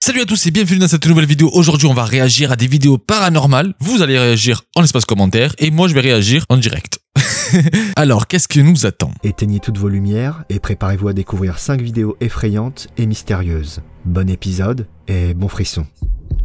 Salut à tous et bienvenue dans cette nouvelle vidéo. Aujourd'hui, on va réagir à des vidéos paranormales. Vous allez réagir en espace commentaire et moi, je vais réagir en direct. Alors, qu'est-ce que nous attend? Éteignez toutes vos lumières et préparez-vous à découvrir 5 vidéos effrayantes et mystérieuses. Bon épisode et bon frisson.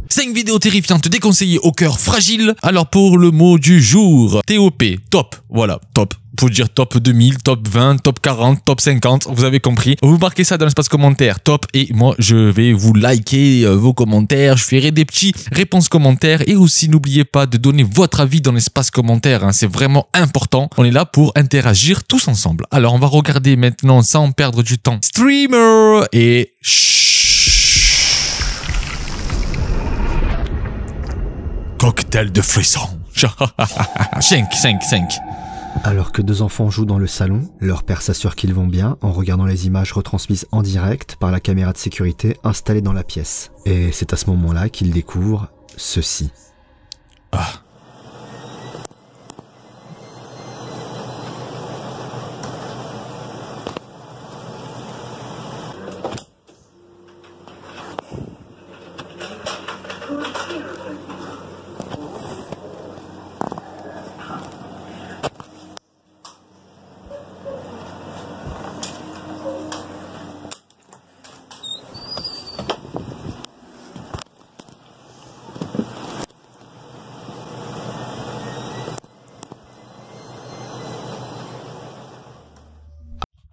5 vidéos terrifiantes déconseillées au cœur fragile. Alors pour le mot du jour, TOP, top, voilà, top. Faut dire top 2000, top 20, top 40, top 50, vous avez compris. Vous marquez ça dans l'espace commentaire, top, et moi je vais vous liker vos commentaires, je ferai des petits réponses commentaires, et aussi n'oubliez pas de donner votre avis dans l'espace commentaire, hein, c'est vraiment important. On est là pour interagir tous ensemble. Alors on va regarder maintenant sans perdre du temps. Streamer et... Cocktail de frisson. 5. Alors que deux enfants jouent dans le salon, leur père s'assure qu'ils vont bien en regardant les images retransmises en direct par la caméra de sécurité installée dans la pièce. Et c'est à ce moment-là qu'ils découvrent ceci. Ah.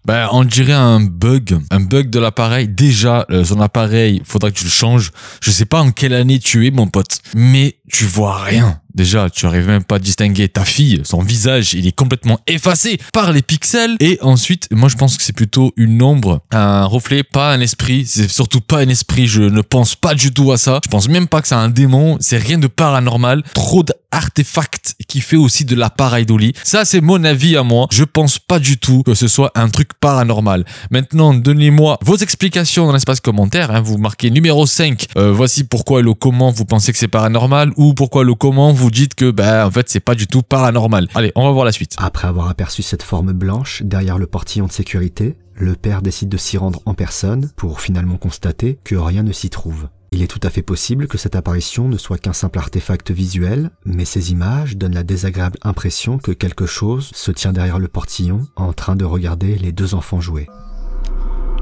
Ben, on dirait un bug de l'appareil. Déjà, son appareil, faudra que tu le changes. Je sais pas en quelle année tu es, mon pote, mais tu vois rien. Déjà, tu arrives même pas à distinguer ta fille, son visage, il est complètement effacé par les pixels. Et ensuite, moi je pense que c'est plutôt une ombre, un reflet, pas un esprit. C'est surtout pas un esprit, je ne pense pas du tout à ça. Je pense même pas que c'est un démon, c'est rien de paranormal. Trop d'artefacts qui fait aussi de la pareidolie. Ça, c'est mon avis à moi. Je pense pas du tout que ce soit un truc paranormal. Maintenant, donnez-moi vos explications dans l'espace commentaire. Hein. Vous marquez numéro 5. Voici pourquoi et le comment vous pensez que c'est paranormal, ou pourquoi le comment vous dites que en fait c'est pas du tout paranormal. Allez, on va voir la suite. Après avoir aperçu cette forme blanche derrière le portillon de sécurité, le père décide de s'y rendre en personne pour finalement constater que rien ne s'y trouve. Il est tout à fait possible que cette apparition ne soit qu'un simple artefact visuel, mais ces images donnent la désagréable impression que quelque chose se tient derrière le portillon en train de regarder les deux enfants jouer.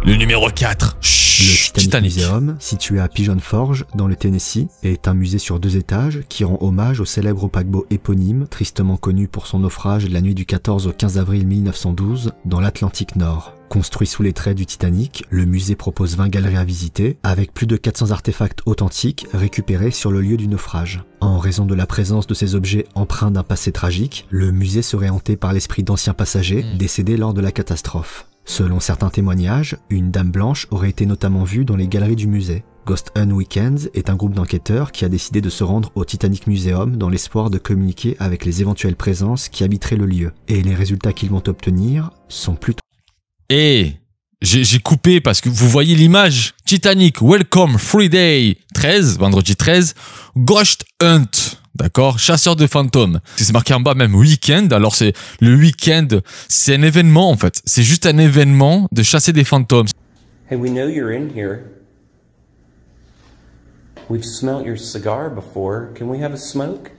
Le numéro 4. Le Titanic Museum, situé à Pigeon Forge, dans le Tennessee, est un musée sur 2 étages qui rend hommage au célèbre paquebot éponyme, tristement connu pour son naufrage la nuit du 14 au 15 avril 1912 dans l'Atlantique Nord. Construit sous les traits du Titanic, le musée propose 20 galeries à visiter, avec plus de 400 artefacts authentiques récupérés sur le lieu du naufrage. En raison de la présence de ces objets empreints d'un passé tragique, le musée serait hanté par l'esprit d'anciens passagers décédés lors de la catastrophe. Selon certains témoignages, une dame blanche aurait été notamment vue dans les galeries du musée. Ghost Hunt Weekends est un groupe d'enquêteurs qui a décidé de se rendre au Titanic Museum dans l'espoir de communiquer avec les éventuelles présences qui habiteraient le lieu. Et les résultats qu'ils vont obtenir sont plutôt... J'ai coupé parce que vous voyez l'image. Titanic, Welcome, Friday 13, vendredi 13, Ghost Hunt. D'accord, chasseur de fantômes. C'est marqué en bas même week-end. Alors c'est le week-end, c'est un événement en fait. C'est juste un événement de chasser des fantômes. Hey, we know you're in here. We've smelt your cigar before. Can we have a smoke?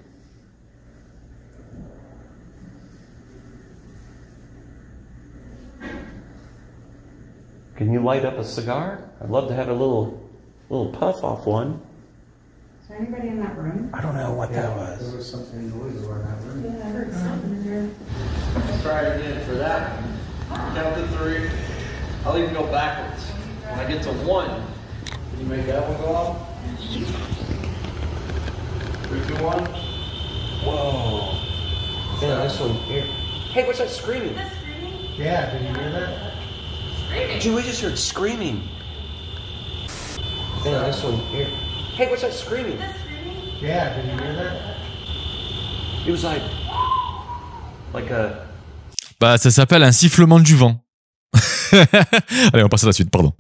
Can you light up a cigar? I'd love to have a little puff off one. Is there anybody in that room? I don't know what that was. There was something noisy in that room. Yeah, I heard something in there. Let's try it again for that one. Count to 3. I'll even go backwards. When I get to 1, can you make that one go off? 3, 2, 1. Whoa. Yeah, this one here. Hey, what's that screaming? Is that screaming? Yeah, did you hear that? Screaming! Dude, we just heard screaming. Yeah, this one here. Hey, what's that screaming? Is that screaming? Yeah, did you hear that? It was like a... Bah ça s'appelle un sifflement du vent. Allez, on passe à la suite, pardon.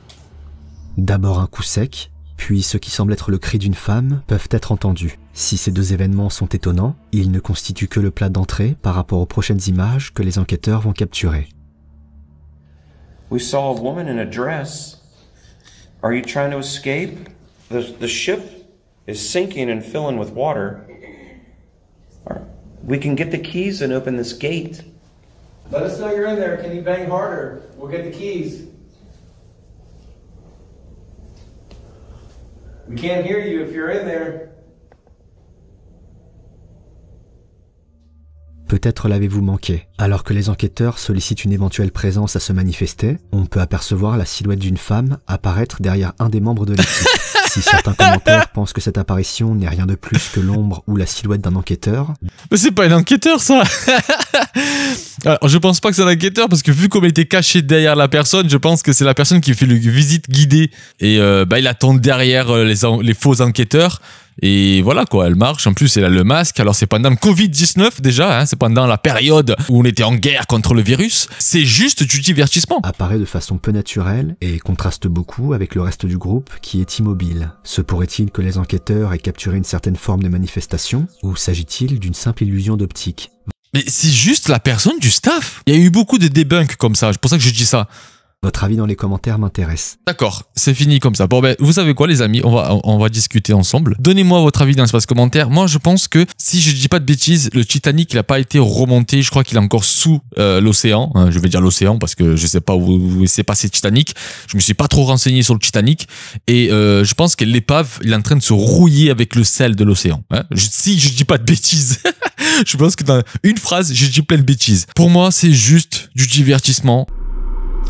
D'abord un coup sec, puis ce qui semble être le cri d'une femme peuvent être entendus. Si ces deux événements sont étonnants, ils ne constituent que le plat d'entrée par rapport aux prochaines images que les enquêteurs vont capturer. We saw a woman in a dress. Are you trying to escape? The ship is sinking and filling with water. All right. We can get the keys and open this gate. Let us know you're in there. Can you bang harder? We'll get the keys. We can't hear you if you're in there. Peut-être l'avez-vous manqué. Alors que les enquêteurs sollicitent une éventuelle présence à se manifester, on peut apercevoir la silhouette d'une femme apparaître derrière un des membres de l'équipe. Si certains commentaires pensent que cette apparition n'est rien de plus que l'ombre ou la silhouette d'un enquêteur... Mais c'est pas un enquêteur, ça. Alors, je pense pas que c'est un enquêteur, parce que vu comme il était caché derrière la personne, je pense que c'est la personne qui fait le visite guidée. Et il attend derrière les faux enquêteurs. Et voilà quoi, elle marche. En plus, elle a le masque. Alors c'est pendant le Covid-19 déjà, hein, c'est pendant la période où on était en guerre contre le virus. C'est juste du divertissement. Apparaît de façon peu naturelle et contraste beaucoup avec le reste du groupe qui est immobile. Se pourrait-il que les enquêteurs aient capturé une certaine forme de manifestation, ou s'agit-il d'une simple illusion d'optique? Mais c'est juste la personne du staff. Il y a eu beaucoup de debunks comme ça, c'est pour ça que je dis ça. Votre avis dans les commentaires m'intéresse. D'accord, c'est fini comme ça. Bon ben, vous savez quoi les amis, on va discuter ensemble. Donnez-moi votre avis dans l'espace commentaire. Moi je pense que, si je dis pas de bêtises, le Titanic il a pas été remonté, je crois qu'il est encore sous l'océan. Je vais dire l'océan parce que je sais pas où s'est passé Titanic. Je me suis pas trop renseigné sur le Titanic. Et je pense que l'épave, il est en train de se rouiller avec le sel de l'océan. Si je dis pas de bêtises. Je pense que dans une phrase, j'ai dit plein de bêtises. Pour moi, c'est juste du divertissement.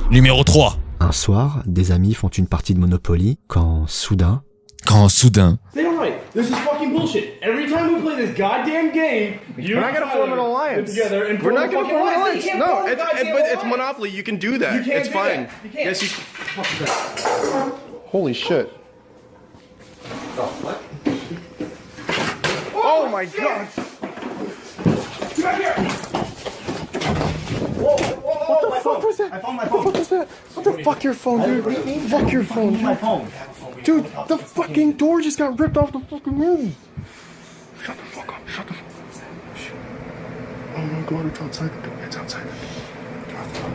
Numéro 3. Un soir, des amis font une partie de Monopoly quand soudain... They're right. This is fucking bullshit. Every time we play this goddamn game, We're not gonna form an alliance. together and We're not gonna form an alliance. You can't No, form a but goddamn it's Monopoly. You can do that. You can't It's do fine. that. You can't. Yes, you. Holy shit. Oh my god. Get back here! What the fuck was that? I found my What the fuck was that? What the fuck your phone, dude? Fuck your phone, My dude. phone. Dude, the fucking door just got ripped off the fucking room. Shut the fuck up. Shut the fuck up. Oh my god, it's outside the door. It's outside the door.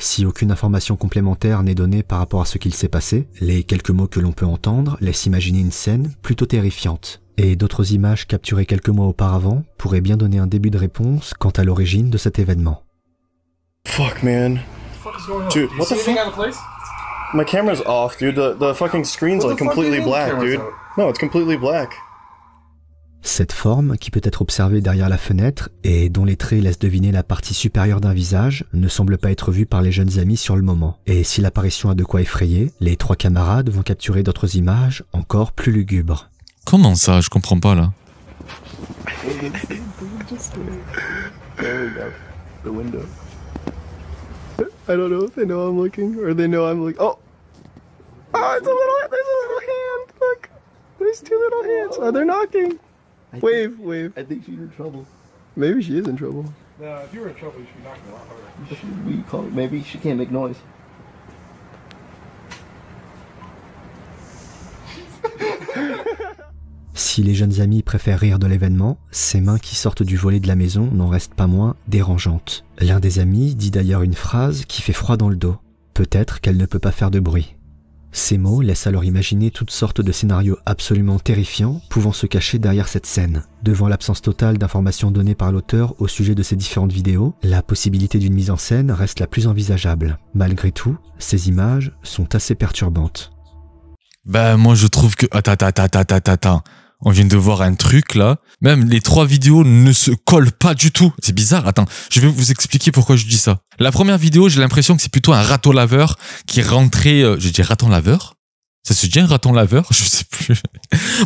Si aucune information complémentaire n'est donnée par rapport à ce qu'il s'est passé, les quelques mots que l'on peut entendre laissent imaginer une scène plutôt terrifiante. Et d'autres images capturées quelques mois auparavant pourraient bien donner un début de réponse quant à l'origine de cet événement. Fuck, man. Dude, what the fuck? My camera's off, dude. The fucking screen's like completely black, dude. No, it's completely black. Cette forme, qui peut être observée derrière la fenêtre et dont les traits laissent deviner la partie supérieure d'un visage, ne semble pas être vue par les jeunes amis sur le moment. Et si l'apparition a de quoi effrayer, les trois camarades vont capturer d'autres images encore plus lugubres. Comment ça? Je comprends pas là. There we go. The window. I don't know if they know I'm looking or they know I'm looking. Oh! Oh, it's a little, there's a little hand! Look! There's two little hands. Oh, they're knocking! Wave, wave. I think she's in trouble. Maybe she is in trouble. No, if you were in trouble, you should be knocking a lot harder. Should we call her? Maybe she can't make noise. Si les jeunes amis préfèrent rire de l'événement, ces mains qui sortent du volet de la maison n'en restent pas moins dérangeantes. L'un des amis dit d'ailleurs une phrase qui fait froid dans le dos. Peut-être qu'elle ne peut pas faire de bruit. Ces mots laissent alors imaginer toutes sortes de scénarios absolument terrifiants pouvant se cacher derrière cette scène. Devant l'absence totale d'informations données par l'auteur au sujet de ces différentes vidéos, la possibilité d'une mise en scène reste la plus envisageable. Malgré tout, ces images sont assez perturbantes. Ben moi je trouve que... Attends. On vient de voir un truc là. Même les trois vidéos ne se collent pas du tout. C'est bizarre. Attends, je vais vous expliquer pourquoi je dis ça. La première vidéo, j'ai l'impression que c'est plutôt un raton laveur qui est rentré... je dis raton laveur ? Ça se dit un raton laveur? Je sais plus.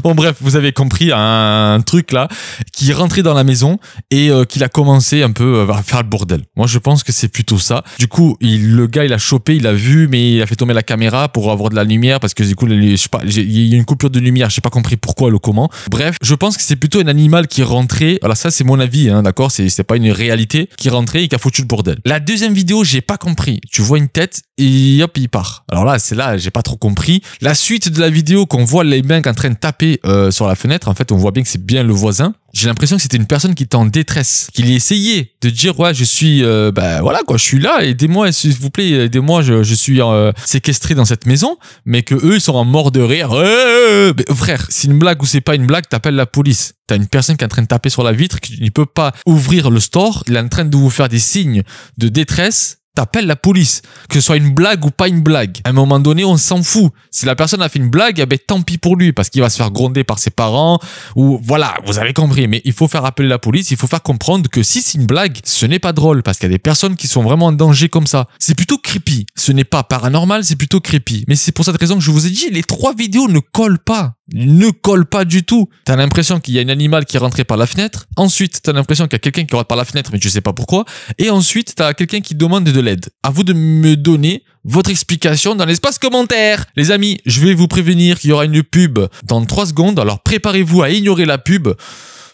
Bon bref, vous avez compris, un truc là qui est rentré dans la maison et qu'il a commencé un peu à faire le bordel. Moi je pense que c'est plutôt ça. Du coup, le gars il a chopé, il a vu, mais il a fait tomber la caméra pour avoir de la lumière parce que du coup, je sais pas, il y a une coupure de lumière, j'ai pas compris pourquoi le comment. Bref, je pense que c'est plutôt un animal qui est rentré. Alors ça c'est mon avis, hein, d'accord, c'est pas une réalité, qui est rentré et qui a foutu le bordel. La deuxième vidéo, j'ai pas compris. Tu vois une tête et hop il part. Alors là, c'est là, j'ai pas trop compris. La La suite de la vidéo qu'on voit les mecs en train de taper sur la fenêtre, en fait, on voit bien que c'est bien le voisin. J'ai l'impression que c'était une personne qui était en détresse, qu'il essayait de dire ouais je suis voilà quoi, je suis là, aidez-moi s'il vous plaît, aidez-moi, je suis séquestré dans cette maison, mais que eux ils sont en mort de rire. Mais, frère, c'est une blague ou c'est pas une blague, t'appelles la police. T'as une personne qui est en train de taper sur la vitre, qui ne peut pas ouvrir le store, il est en train de vous faire des signes de détresse. T'appelles la police, que ce soit une blague ou pas une blague. À un moment donné, on s'en fout. Si la personne a fait une blague, eh ben tant pis pour lui, parce qu'il va se faire gronder par ses parents, ou voilà, vous avez compris. Mais il faut faire appeler la police, il faut faire comprendre que si c'est une blague, ce n'est pas drôle, parce qu'il y a des personnes qui sont vraiment en danger comme ça. C'est plutôt creepy. Ce n'est pas paranormal, c'est plutôt creepy. Mais c'est pour cette raison que je vous ai dit, les 3 vidéos ne collent pas. Ne colle pas du tout. T'as l'impression qu'il y a un animal qui est rentré par la fenêtre. Ensuite, t'as l'impression qu'il y a quelqu'un qui rentre par la fenêtre, mais tu sais pas pourquoi. Et ensuite, t'as quelqu'un qui demande de l'aide. À vous de me donner votre explication dans l'espace commentaire. Les amis, je vais vous prévenir qu'il y aura une pub dans 3 secondes. Alors préparez-vous à ignorer la pub.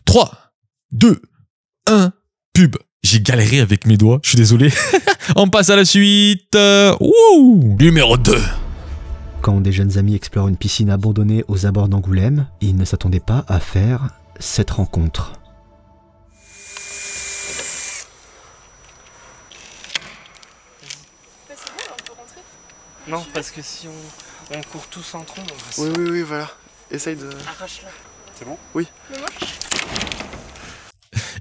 3, 2, 1, pub. J'ai galéré avec mes doigts, je suis désolé. On passe à la suite. Numéro 2. Quand des jeunes amis explorent une piscine abandonnée aux abords d'Angoulême, ils ne s'attendaient pas à faire cette rencontre. Bah, c'est bon, on peut rentrer. Non, parce que si on court tous en tronc, on va Oui, voilà. Essaye de... arrache-la. C'est bon? Oui. Mais moi,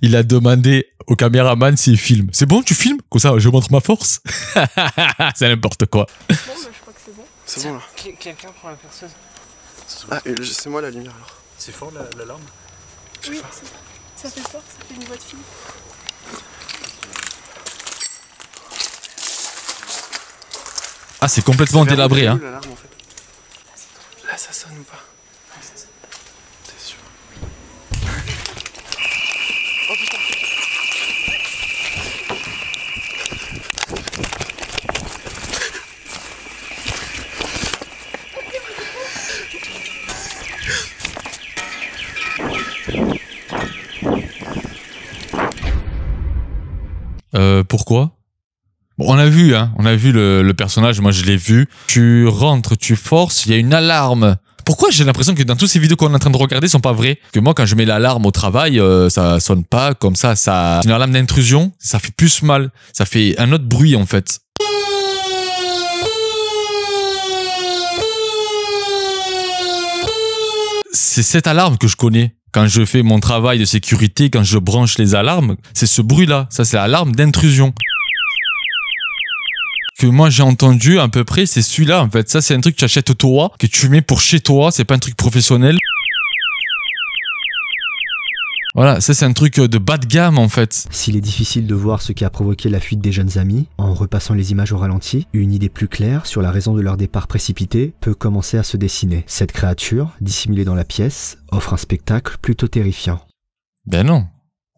Il a demandé au caméraman s'il filme. C'est bon, tu filmes? Comme ça, je montre ma force. C'est n'importe quoi. bon, bah, je crois que c'est bon. C'est bon là. Quelqu'un prend la perceuse. Ah, c'est moi la lumière alors. C'est fort l'alarme? Oui, ça fait fort, ça fait une voix de fille. Ah, c'est complètement délabré, hein. L'alarme, en fait. Là, ça sonne ou pas? T'es sûr? Oh putain! Pourquoi? Bon, on a vu, hein. On a vu le personnage, moi je l'ai vu. Tu rentres, tu forces, il y a une alarme. Pourquoi j'ai l'impression que dans toutes ces vidéos qu'on est en train de regarder sont pas vraies? Que moi, quand je mets l'alarme au travail, ça sonne pas comme ça. C'est une alarme d'intrusion, ça fait plus mal. Ça fait un autre bruit, en fait. C'est cette alarme que je connais. Quand je fais mon travail de sécurité, quand je branche les alarmes, c'est ce bruit-là. Ça, c'est l'alarme d'intrusion. Que moi j'ai entendu à peu près, c'est celui-là en fait. Ça, c'est un truc que tu achètes toi, que tu mets pour chez toi, c'est pas un truc professionnel. Voilà, ça c'est un truc de bas de gamme en fait. S'il est difficile de voir ce qui a provoqué la fuite des jeunes amis, en repassant les images au ralenti, une idée plus claire sur la raison de leur départ précipité peut commencer à se dessiner. Cette créature, dissimulée dans la pièce, offre un spectacle plutôt terrifiant. Ben non,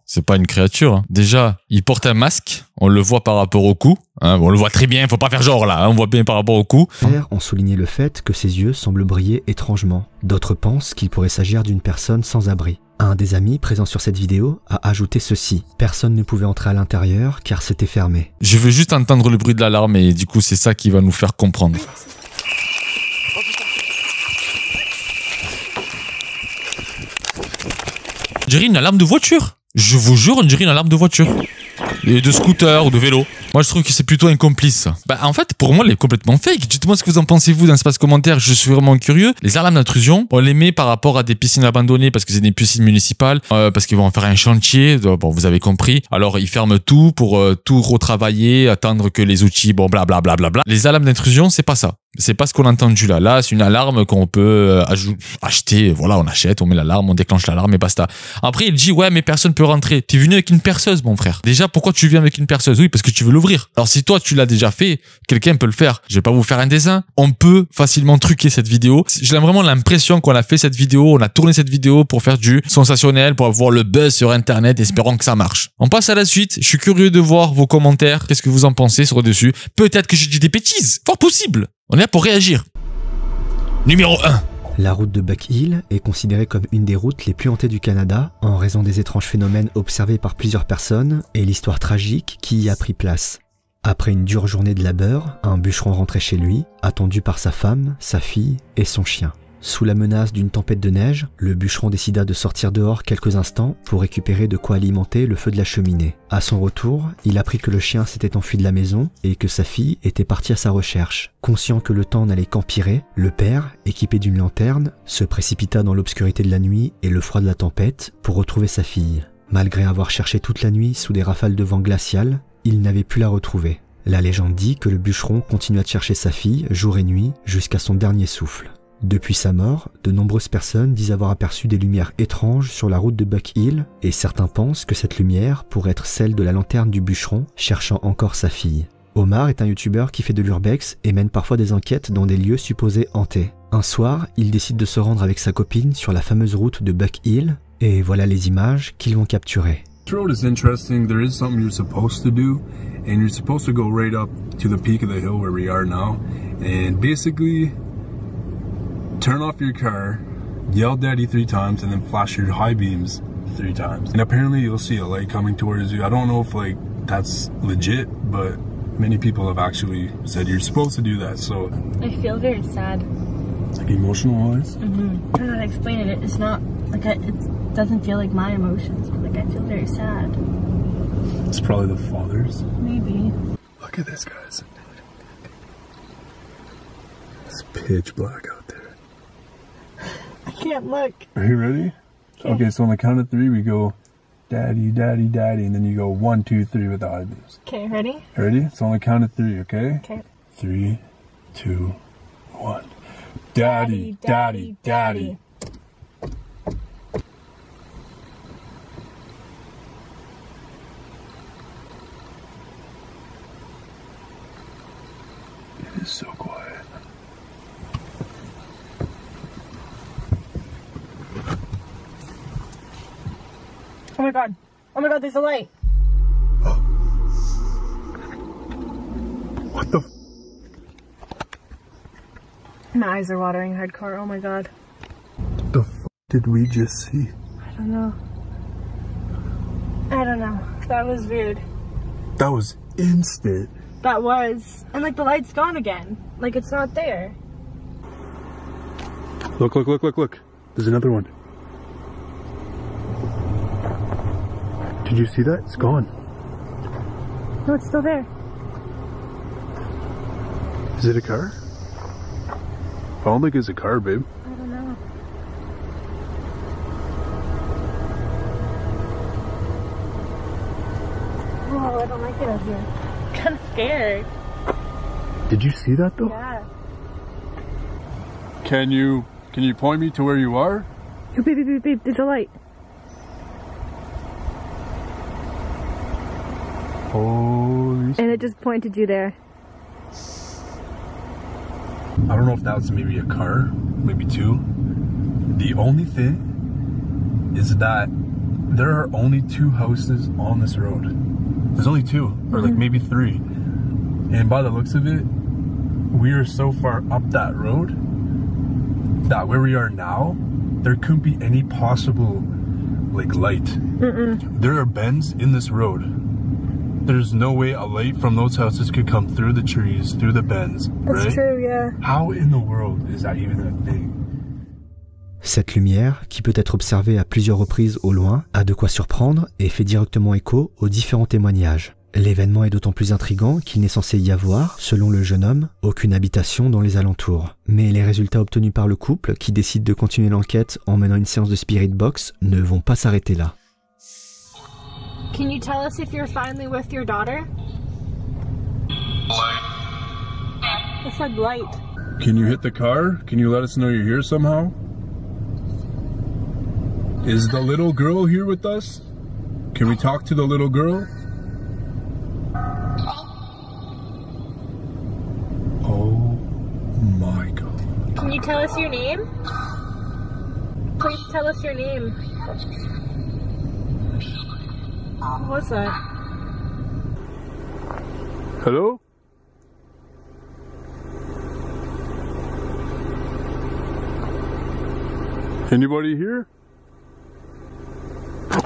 c'est pas une créature. Hein. Déjà, il porte un masque, on le voit par rapport au cou. Hein, on le voit très bien, faut pas faire genre là, hein, on voit bien par rapport au cou. Certains ont souligné le fait que ses yeux semblent briller étrangement. D'autres pensent qu'il pourrait s'agir d'une personne sans abri. Un des amis présent sur cette vidéo a ajouté ceci. Personne ne pouvait entrer à l'intérieur car c'était fermé. Je veux juste entendre le bruit de l'alarme et du coup c'est ça qui va nous faire comprendre. On dirait une alarme de voiture. Je vous jure, on dirait une alarme de voiture. Et de scooter ou de vélo. Moi, je trouve que c'est plutôt un complice. Bah, en fait, pour moi, elle est complètement fake. Dites-moi ce que vous en pensez, vous, dans l'espace commentaire. Je suis vraiment curieux. Les alarmes d'intrusion, on les met par rapport à des piscines abandonnées parce que c'est des piscines municipales, parce qu'ils vont en faire un chantier. Bon, vous avez compris. Alors, ils ferment tout pour tout retravailler, attendre que les outils, bon, blablabla. Les alarmes d'intrusion, c'est pas ça. C'est pas ce qu'on a entendu là. Là, c'est une alarme qu'on peut acheter. Voilà, on achète, on met l'alarme, on déclenche l'alarme et basta. Après, il dit, ouais, mais personne peut rentrer. T'es venu avec une perceuse, mon frère. Déjà, pourquoi tu viens avec une perceuse? Oui, parce que tu veux l'ouvrir. Alors, si toi, tu l'as déjà fait, quelqu'un peut le faire. Je vais pas vous faire un dessin. On peut facilement truquer cette vidéo. J'ai vraiment l'impression qu'on a fait cette vidéo, on a tourné cette vidéo pour faire du sensationnel, pour avoir le buzz sur Internet, espérant que ça marche. On passe à la suite. Je suis curieux de voir vos commentaires. Qu'est-ce que vous en pensez sur dessus? Peut-être que je dis des bêtises. Fort possible. On est là pour réagir. Numéro 1. La route de Buck Hill est considérée comme une des routes les plus hantées du Canada en raison des étranges phénomènes observés par plusieurs personnes et l'histoire tragique qui y a pris place. Après une dure journée de labeur, un bûcheron rentrait chez lui, attendu par sa femme, sa fille et son chien. Sous la menace d'une tempête de neige, le bûcheron décida de sortir dehors quelques instants pour récupérer de quoi alimenter le feu de la cheminée. À son retour, il apprit que le chien s'était enfui de la maison et que sa fille était partie à sa recherche. Conscient que le temps n'allait qu'empirer, le père, équipé d'une lanterne, se précipita dans l'obscurité de la nuit et le froid de la tempête pour retrouver sa fille. Malgré avoir cherché toute la nuit sous des rafales de vent glacial, il n'avait pu la retrouver. La légende dit que le bûcheron continua de chercher sa fille jour et nuit jusqu'à son dernier souffle. Depuis sa mort, de nombreuses personnes disent avoir aperçu des lumières étranges sur la route de Buck Hill et certains pensent que cette lumière pourrait être celle de la lanterne du bûcheron cherchant encore sa fille. Omar est un youtubeur qui fait de l'urbex et mène parfois des enquêtes dans des lieux supposés hantés. Un soir, il décide de se rendre avec sa copine sur la fameuse route de Buck Hill et voilà les images qu'ils vont capturer. This road is interesting. There is something you're supposed to do, and you're supposed to go right up to the peak of the hill where we are now, and basically turn off your car, yell daddy 3 times, and then flash your high beams 3 times. And apparently you'll see a light coming towards you. I don't know if like that's legit, but many people have actually said you're supposed to do that, so. I feel very sad. Like emotional wise? Mm-hmm. I don't know how to explain it. It's not, like, it doesn't feel like my emotions, but like I feel very sad. It's probably the father's. Maybe. Look at this, guys. It's pitch black out there. I can't look. Are you ready? Okay. Okay, so on the count of 3, we go daddy, daddy, daddy, and then you go 1, 2, 3 with the high beams. Okay, ready? Ready? So on the count of 3, okay? Okay. 3, 2, 1. Daddy, daddy, daddy. It is so quiet. Oh my god. Oh my god, there's a light. What the f? My eyes are watering hardcore. Oh my god. What the f did we just see? I don't know. I don't know. That was weird. That was instant. That was. And like the light's gone again. Like it's not there. Look, look, look, look, look. There's another one. Did you see that? It's gone. No, it's still there. Is it a car? I don't think it's a car, babe. I don't know. Oh, I don't like it out here. I'm kind of scared. Did you see that though? Yeah. Can you point me to where you are? Oh, beep, beep, beep, beep. There's a light. Holy. And it just pointed you there. I don't know if that was maybe a car, maybe 2. The only thing is that there are only 2 houses on this road. There's only 2, or like maybe 3. And by the looks of it, we are so far up that road that where we are now, there couldn't be any possible like light. There are bends in this road. There's no way a light from those houses could come through the trees, through the bends, right? That's true, yeah. How in the world is that even a thing? Cette lumière, qui peut être observée à plusieurs reprises au loin, a de quoi surprendre et fait directement écho aux différents témoignages. L'événement est d'autant plus intriguant qu'il n'est censé y avoir, selon le jeune homme, aucune habitation dans les alentours. Mais les résultats obtenus par le couple, qui décide de continuer l'enquête en menant une séance de spirit box, ne vont pas s'arrêter là. Can you tell us if you're finally with your daughter? Light. I said light. Can you hit the car? Can you let us know you're here somehow? Is the little girl here with us? Can we talk to the little girl? Oh my god. Can you tell us your name? Please tell us your name. What's that? Hello? Anybody here?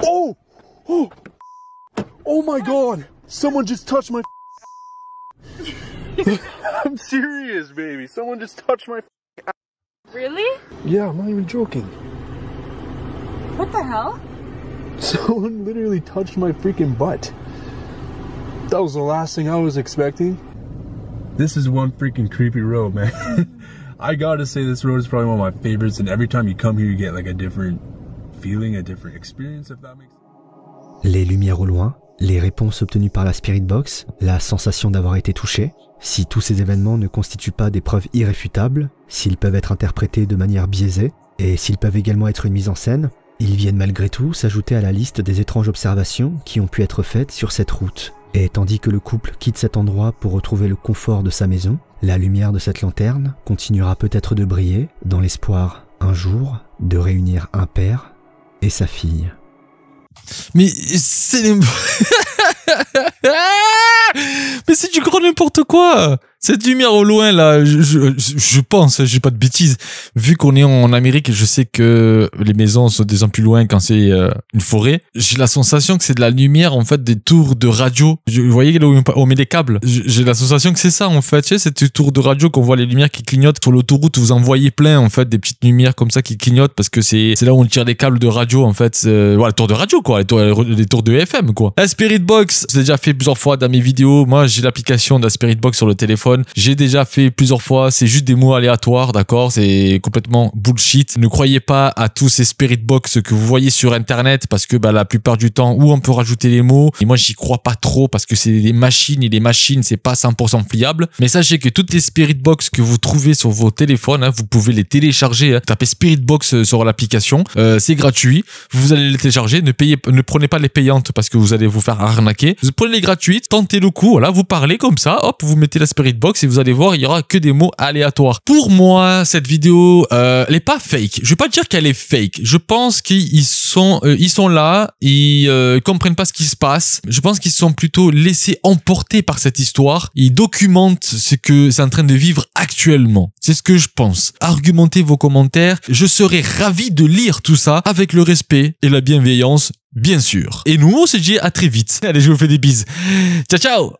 Oh! Oh! Oh my god! Someone just touched my I'm serious, baby. Someone just touched my Really? Yeah, I'm not even joking. What the hell? Someone literally touched my freaking butt. That was the last thing I was expecting. This is one freaking creepy road, man. I gotta say, this road is probably one of my favorites, and every time you come here, you get like a different feeling, a different experience, if that makes sense. Les lumières au loin, les réponses obtenues par la Spirit Box, la sensation d'avoir été touché. Si tous ces événements ne constituent pas des preuves irréfutables, s'ils peuvent être interprétés de manière biaisée, et s'ils peuvent également être une mise en scène, ils viennent malgré tout s'ajouter à la liste des étranges observations qui ont pu être faites sur cette route. Et tandis que le couple quitte cet endroit pour retrouver le confort de sa maison, la lumière de cette lanterne continuera peut-être de briller dans l'espoir, un jour, de réunir un père et sa fille. Mais c'est les... Mais c'est du grand n'importe quoi. Cette lumière au loin là, je pense, j'ai pas de bêtises. Vu qu'on est en Amérique, je sais que les maisons sont des ans plus loin quand c'est une forêt. J'ai la sensation que c'est de la lumière en fait des tours de radio. Vous voyez là où on met les câbles. J'ai la sensation que c'est ça en fait. Tu sais, cette tour de radio qu'on voit les lumières qui clignotent sur l'autoroute. Vous en voyez plein en fait des petites lumières comme ça qui clignotent parce que c'est là où on tire les câbles de radio en fait. Voilà, les tours de radio quoi, les tours de FM quoi. La Spirit Box, j'ai déjà fait plusieurs fois dans mes vidéos. Moi, j'ai l'application de la Spirit Box sur le téléphone. J'ai déjà fait plusieurs fois, c'est juste des mots aléatoires, d'accord? C'est complètement bullshit. Ne croyez pas à tous ces Spirit Box que vous voyez sur internet parce que la plupart du temps, où on peut rajouter les mots. Et moi, j'y crois pas trop parce que c'est des machines et les machines, c'est pas 100% fiable. Mais sachez que toutes les Spirit Box que vous trouvez sur vos téléphones, vous pouvez les télécharger. Tapez Spirit Box sur l'application, c'est gratuit. Vous allez les télécharger, ne prenez pas les payantes parce que vous allez vous faire arnaquer. Vous prenez les gratuites, tentez le coup, voilà, vous parlez comme ça, hop, vous mettez la Spirit Box et vous allez voir, il y aura que des mots aléatoires. Pour moi, cette vidéo, elle est pas fake. Je vais pas dire qu'elle est fake. Je pense qu'ils sont là, ils comprennent pas ce qui se passe. Je pense qu'ils sont plutôt laissés emporter par cette histoire. Ils documentent ce que c'est en train de vivre actuellement. C'est ce que je pense. Argumentez vos commentaires. Je serai ravi de lire tout ça avec le respect et la bienveillance, bien sûr. Et nous, on se dit à très vite. Allez, je vous fais des bises. Ciao, ciao!